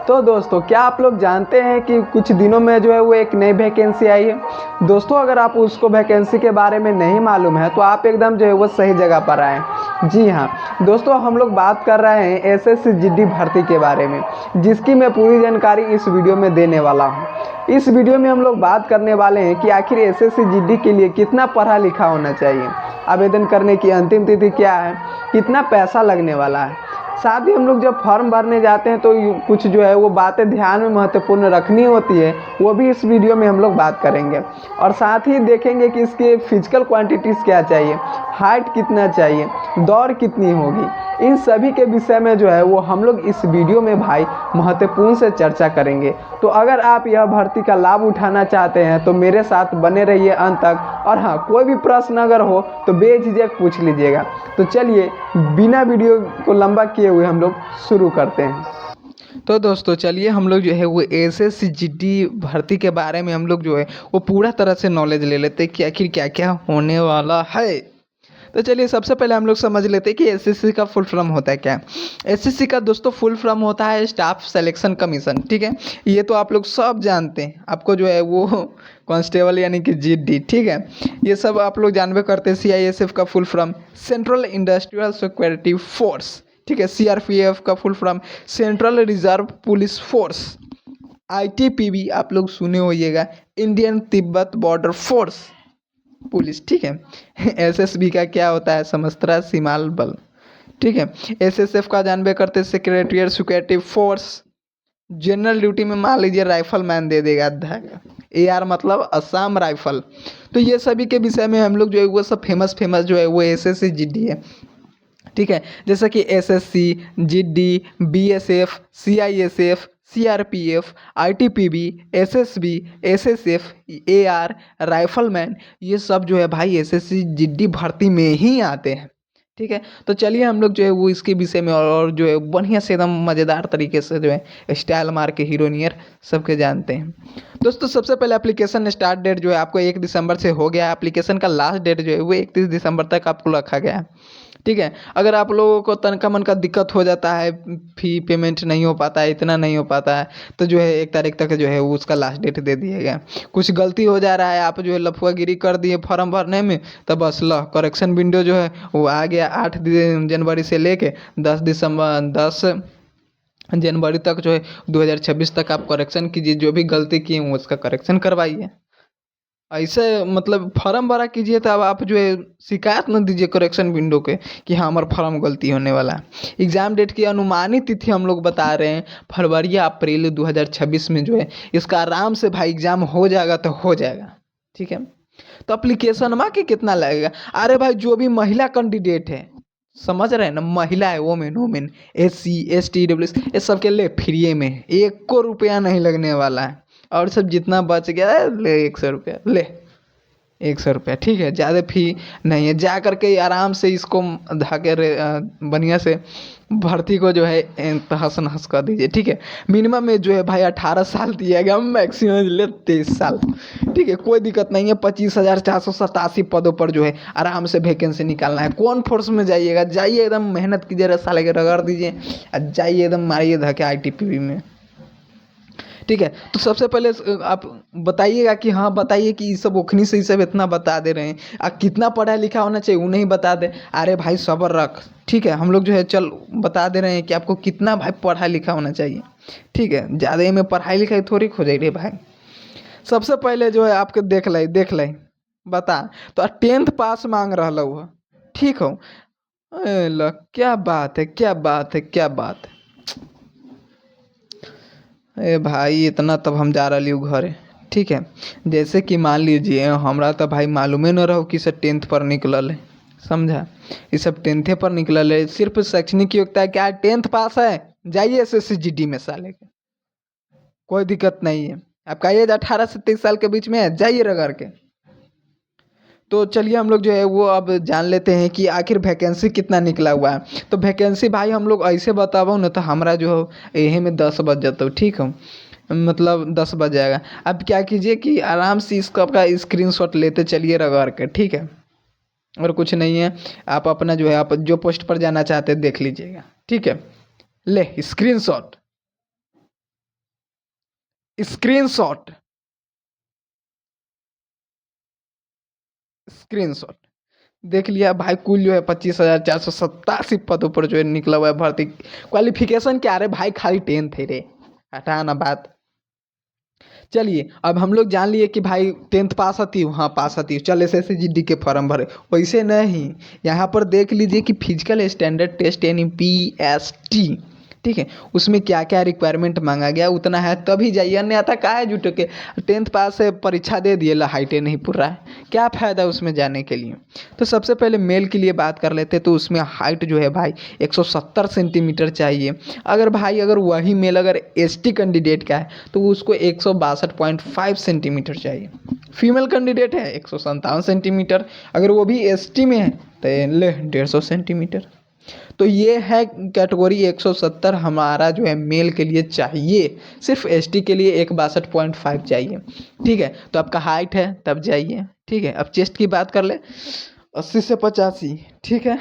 तो दोस्तों, क्या आप लोग जानते हैं कि कुछ दिनों में जो है वो एक नई वैकेंसी आई है। दोस्तों, अगर आप उसको वैकेंसी के बारे में नहीं मालूम है तो आप एकदम जो है वो सही जगह पर आए। जी हाँ दोस्तों, हम लोग बात कर रहे हैं एसएससी जीडी भर्ती के बारे में, जिसकी मैं पूरी जानकारी इस वीडियो में देने वाला हूँ। इस वीडियो में हम लोग बात करने वाले हैं कि आखिर एसएससी जीडी के लिए कितना पढ़ा लिखा होना चाहिए, आवेदन करने की अंतिम तिथि क्या है, कितना पैसा लगने वाला है। साथ ही हम लोग जब फॉर्म भरने जाते हैं तो कुछ जो है वो बातें ध्यान में महत्वपूर्ण रखनी होती है, वो भी इस वीडियो में हम लोग बात करेंगे। और साथ ही देखेंगे कि इसके फिजिकल क्वांटिटीज़ क्या चाहिए, हाइट कितना चाहिए, दौड़ कितनी होगी। इन सभी के विषय में जो है वो हम लोग इस वीडियो में भाई महत्वपूर्ण से चर्चा करेंगे। तो अगर आप यह भर्ती का लाभ उठाना चाहते हैं तो मेरे साथ बने रहिए अंत तक। और हाँ, कोई भी प्रश्न अगर हो तो बेझिझक पूछ लीजिएगा। तो चलिए बिना वीडियो को लंबा किए हुए हम लोग शुरू करते हैं। तो दोस्तों चलिए हम लोग जो है वो एसएससी जीडी भर्ती के बारे में हम लोग जो है वो पूरा तरह से नॉलेज ले लेते हैं कि आखिर क्या क्या होने वाला है। तो चलिए सबसे पहले हम लोग समझ लेते हैं कि एसएससी का फुल फॉर्म होता है क्या। एसएससी का दोस्तों फुल फॉर्म होता है स्टाफ सिलेक्शन कमीशन। ठीक है, ये तो आप लोग सब जानते हैं। आपको जो है वो कांस्टेबल यानी कि जीडी, ठीक है, ये सब आप लोग जानबे करते हैं। सीआईएसएफ का full form central industrial security force, ठीक है। सीआरपीएफ का full form central reserve police force. ITBP आप लोग सुने होइएगा, Indian Tibet border force police, ठीक है। एसएसबी का क्या होता है, सशस्त्र सीमा बल, ठीक है। एसएसएफ का जानबे करते secretariat security force. General duty में मान लीजिए राइफल मैन दे देगा, एआर मतलब असम राइफल। तो ये सभी के विषय में हम लोग जो है वो सब फेमस जो है वो एसएससी जीडी है, ठीक है। जैसा कि SSC GD, BSF, CISF, CRPF, ITBP, SSB, SSF, AR, rifleman, ये सब जो है भाई एसएससी जीडी भर्ती में ही आते हैं, ठीक है। तो चलिए हम लोग जो है वो इसके विषय में और जो है बढ़िया से एकदम मज़ेदार तरीके से जो है स्टाइल मार के हीरोनियर सबके जानते हैं। दोस्तों सबसे पहले एप्लीकेशन स्टार्ट डेट जो है आपको 1 दिसंबर से हो गया है। एप्लीकेशन का लास्ट डेट जो है वो 31 दिसंबर तक आपको रखा गया है, ठीक है। अगर आप लोगों को तनका मन का दिक्कत हो जाता है, फी पेमेंट नहीं हो पाता है, इतना नहीं हो पाता है, तो जो है 1 तारीख तक जो है वो उसका लास्ट डेट दे दिया गया। कुछ गलती हो जा रहा है, आप जो है लफुआगिरी कर दिए फॉर्म भरने में, तो बस करेक्शन विंडो जो है वो आ गया। 8 जनवरी से लेके 10 जनवरी तक जो है 2026 तक आप करेक्शन कीजिए। जो भी गलती किए हैं उसका करेक्शन करवाइए। ऐसे मतलब फॉर्म भरा कीजिए, तब आप जो है शिकायत न दीजिए करेक्शन विंडो के कि हाँ हमारा फॉर्म गलती होने वाला है। एग्ज़ाम डेट की अनुमानित तिथि हम लोग बता रहे हैं फरवरी या अप्रैल 2026 में जो है इसका आराम से भाई एग्ज़ाम हो जाएगा तो हो जाएगा, ठीक है। तो अप्लीकेशन में कि कितना लगेगा, अरे भाई जो भी महिला कैंडिडेट है, समझ रहे हैं ना, महिला है, वोमेन SC ST EWS, ये सबके लिए फ्री में 1 को रुपया नहीं लगने वाला है। और सब जितना बच गया है ले 100 रुपया, ले 100 रुपया, ठीक है। ज़्यादा फी नहीं है। जा करके आराम से इसको धागे बढ़िया से भर्ती को जो है तहस नहस कर दीजिए, ठीक है। मिनिमम में जो है भाई 18 साल दिया गया, मैक्सिमम ले 23 साल, ठीक है। कोई दिक्कत नहीं है। 25,487 पदों पर जो है आराम से वैकेंसी निकालना है। कौन फोर्स में जाइएगा, जाइए एकदम मेहनत कीजिए, साले के रगड़ दीजिए, जाइए एकदम मारिए धक्के आईटीपीबी में, ठीक है। तो सबसे पहले आप बताइएगा कि हाँ बताइए कि ये सब ओखनी से ये सब इतना बता दे रहे हैं, कितना पढ़ा लिखा होना चाहिए वो नहीं बता दे। अरे भाई सब्र रख, ठीक है। हम लोग जो है चल बता दे रहे हैं कि आपको कितना भाई पढ़ा लिखा होना चाहिए, ठीक है। ज़्यादा में पढ़ाई लिखाई थोड़ी हो जाए रे भाई। सबसे पहले जो है आपके देख ले बता, तो 10th पास मांग रहा हुआ, ठीक हो। क्या बात है, क्या बात है, क्या बात है। ए भाई इतना तब हम जा रही हूँ घर, ठीक है। जैसे कि मान लीजिए हमरा तो भाई मालूमे न रहो कि सब 10th पर निकलल है, समझा। ये सब 10th पर निकलल है। सिर्फ शैक्षणिक योग्यता क्या 10th पास है, जाइए एसएससी जीडी में साले के, कोई दिक्कत नहीं है। आपका एज 18 से 23 साल के बीच में है, जाइए रगड़ के। तो चलिए हम लोग जो है वो अब जान लेते हैं कि आखिर वैकेंसी कितना निकला हुआ है। तो वैकेंसी भाई हम लोग ऐसे बताबो ना तो हमारा जो यही में 10 बज जाता, ठीक है, मतलब 10 बज जाएगा। अब क्या कीजिए कि आराम से इसका का स्क्रीनशॉट लेते चलिए रगड़ के, ठीक है। और कुछ नहीं है, आप अपना जो है आप जो पोस्ट पर जाना चाहते हैं देख लीजिएगा, ठीक है। ले स्क्रीनशॉट, स्क्रीनशॉट स्क्रीनशॉट देख लिया भाई। कुल जो है 25,487 पदों पर जो है निकला हुआ है भर्ती। क्वालिफिकेशन क्या रे भाई, खाली 10 थे रे, हटा ना बात। चलिए अब हम लोग जान लिए कि भाई 10th पास आती हूँ, हाँ पास आती हूँ, चल SSCGD के फॉर्म भरे। वैसे नहीं, यहाँ पर देख लीजिए कि फिजिकल स्टैंडर्ड टेस्ट यानी PST, ठीक है, उसमें क्या क्या रिक्वायरमेंट मांगा गया उतना है तभी जाइए, अन्यथा काहे जुटे के 10th पास से परीक्षा दे दिए ला हाइटे नहीं पूर रहा है, क्या फ़ायदा उसमें जाने के लिए। तो सबसे पहले मेल के लिए बात कर लेते, तो उसमें हाइट जो है भाई 170 सेंटीमीटर चाहिए। अगर वही मेल अगर ST कैंडिडेट का है तो उसको 162.5 सेंटीमीटर चाहिए। फीमेल कैंडिडेट है 157 सेंटीमीटर, अगर वो भी ST में है तो ले 150 सेंटीमीटर। तो ये है कैटेगरी 170 हमारा जो है मेल के लिए चाहिए। सिर्फ ST के लिए 162.5 चाहिए, ठीक है। तो आपका हाइट है तब जाइए, ठीक है। अब चेस्ट की बात कर ले, 80 से 85, ठीक है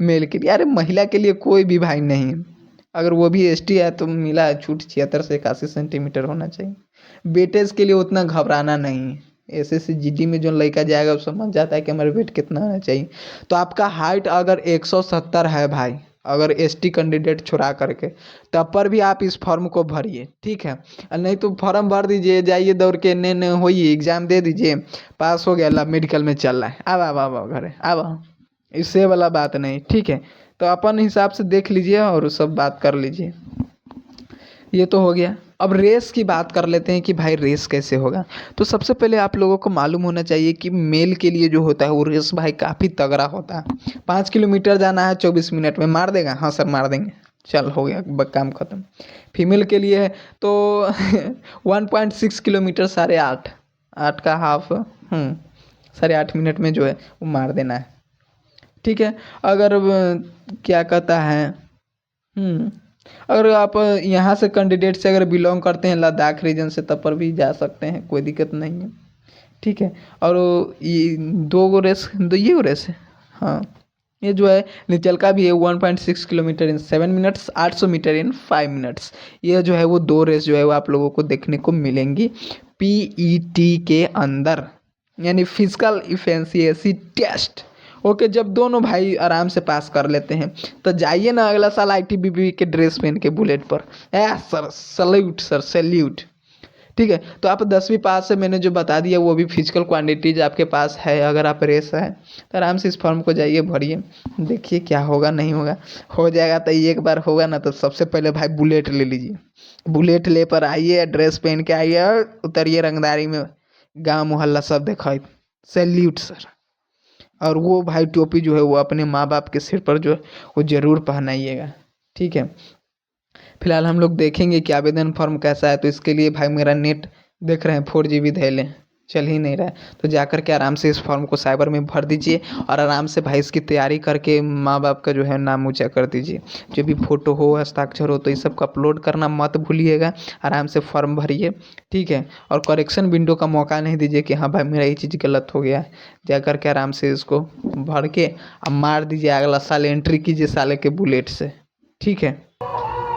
मेल के लिए। अरे महिला के लिए कोई भी भाई नहीं, अगर वो भी ST है तो मिला है छूट, 76 से 81 सेंटीमीटर होना चाहिए। बेटेज के लिए उतना घबराना नहीं है, SSCGD में जो लड़का जाएगा वो समझ जाता है कि हमारा वेट कितना होना चाहिए। तो आपका हाइट अगर 170 है भाई, अगर ST कैंडिडेट छुड़ा करके, तब पर भी आप इस फॉर्म को भरिए, ठीक है। और नहीं तो फॉर्म भर दीजिए, जाइए दौड़ के ने होइए, एग्ज़ाम दे दीजिए, पास हो गया, ला मेडिकल में चल रहा है, अब घरे अब, इससे वाला बात नहीं, ठीक है। तो अपन हिसाब से देख लीजिए और सब बात कर लीजिए। ये तो हो गया। अब रेस की बात कर लेते हैं कि भाई रेस कैसे होगा। तो सबसे पहले आप लोगों को मालूम होना चाहिए कि मेल के लिए जो होता है वो रेस भाई काफ़ी तगड़ा होता है। 5 किलोमीटर जाना है 24 मिनट में, मार देगा, हाँ सर मार देंगे, चल हो गया काम ख़त्म। फीमेल के लिए है तो 1.6 किलोमीटर, 8.5, 8 का हाफ, 8.5 मिनट में जो है वो मार देना है, ठीक है। अगर क्या कहता है, अगर आप यहाँ से कैंडिडेट से अगर बिलोंग करते हैं लद्दाख रीजन से, तब पर भी जा सकते हैं, कोई दिक्कत नहीं है, ठीक है। और ये ये रेस है, हाँ ये जो है निचलका भी है 1.6 kilometre in 7 minutes, 800 metre in 5 minutes. ये जो है वो 2 रेस जो है वो आप लोगों को देखने को मिलेंगी PET के अंदर, यानी फिजिकल इफिशिएंसी टेस्ट। ओके, जब दोनों भाई आराम से पास कर लेते हैं तो जाइए ना अगला साल ITBP के ड्रेस पहन के बुलेट पर, सर सल्यूट, सर सल्यूट, ठीक है। तो आप 10वीं पास से मैंने जो बता दिया वो भी फिजिकल क्वांटिटीज आपके पास है, अगर आप रेस है तो आराम से इस फॉर्म को जाइए भरिए, देखिए क्या होगा नहीं होगा। हो जाएगा तो एक बार होगा ना, तो सबसे पहले भाई बुलेट ले लीजिए, बुलेट ले पर आइए, ड्रेस पहन के आइए और उतरिए रंगदारी में, गाँव मोहल्ला सब दिखाई, सैल्यूट सर। और वो भाई टोपी जो है वो अपने माँ बाप के सिर पर जो है वो ज़रूर पहनाइएगा, ठीक है। फिलहाल हम लोग देखेंगे कि आवेदन फॉर्म कैसा है। तो इसके लिए भाई मेरा नेट देख रहे हैं 4GB धैले चल ही नहीं रहा है, तो जा कर के आराम से इस फॉर्म को साइबर में भर दीजिए और आराम से भाई इसकी तैयारी करके माँ बाप का जो है नाम ऊँचा कर दीजिए। जो भी फ़ोटो हो, हस्ताक्षर हो, तो इस सब को अपलोड करना मत भूलिएगा। आराम से फॉर्म भरिए, ठीक है। और करेक्शन विंडो का मौका नहीं दीजिए कि हाँ भाई मेरा ये चीज़ गलत हो गया है। जा कर के आराम से इसको भर के अब मार दीजिए, अगला साल एंट्री कीजिए साले के बुलेट से, ठीक है।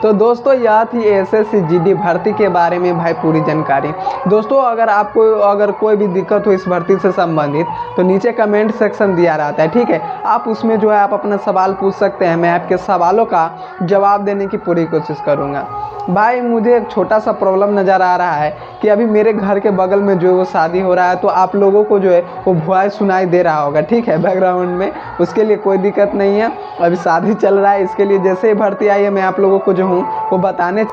तो दोस्तों यह थी SSCGD भर्ती के बारे में भाई पूरी जानकारी। दोस्तों अगर आपको अगर कोई भी दिक्कत हो इस भर्ती से संबंधित तो नीचे कमेंट सेक्शन दिया रहता है, ठीक है। आप उसमें जो है आप अपना सवाल पूछ सकते हैं, मैं आपके सवालों का जवाब देने की पूरी कोशिश करूँगा। भाई मुझे एक छोटा सा प्रॉब्लम नज़र आ रहा है कि अभी मेरे घर के बगल में जो है वो शादी हो रहा है, तो आप लोगों को जो है वो वॉइस सुनाई दे रहा होगा, ठीक है, बैकग्राउंड में। उसके लिए कोई दिक्कत नहीं है, अभी शादी चल रहा है, इसके लिए जैसे ही भर्ती आई है मैं आप लोगों को जो हूँ वो बताने।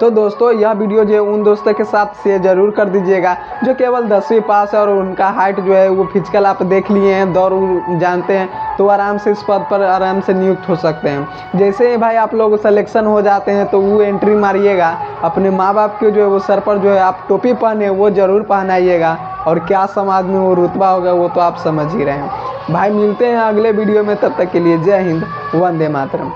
तो दोस्तों यह वीडियो जो है उन दोस्तों के साथ शेयर ज़रूर कर दीजिएगा जो केवल 10वीं पास है और उनका हाइट जो है वो फिजिकल आप देख लिए हैं, दौड़ जानते हैं, तो आराम से इस पद पर आराम से नियुक्त हो सकते हैं। जैसे ही भाई आप लोग सिलेक्शन हो जाते हैं तो वो एंट्री मारिएगा, अपने माँ बाप के जो है वो सर पर जो है आप टोपी पहने वो ज़रूर पहनाइएगा, और क्या समाज में वो रुतबा होगा वो तो आप समझ ही रहे हैं। भाई मिलते हैं अगले वीडियो में, तब तक के लिए जय हिंद, वंदे मातरम।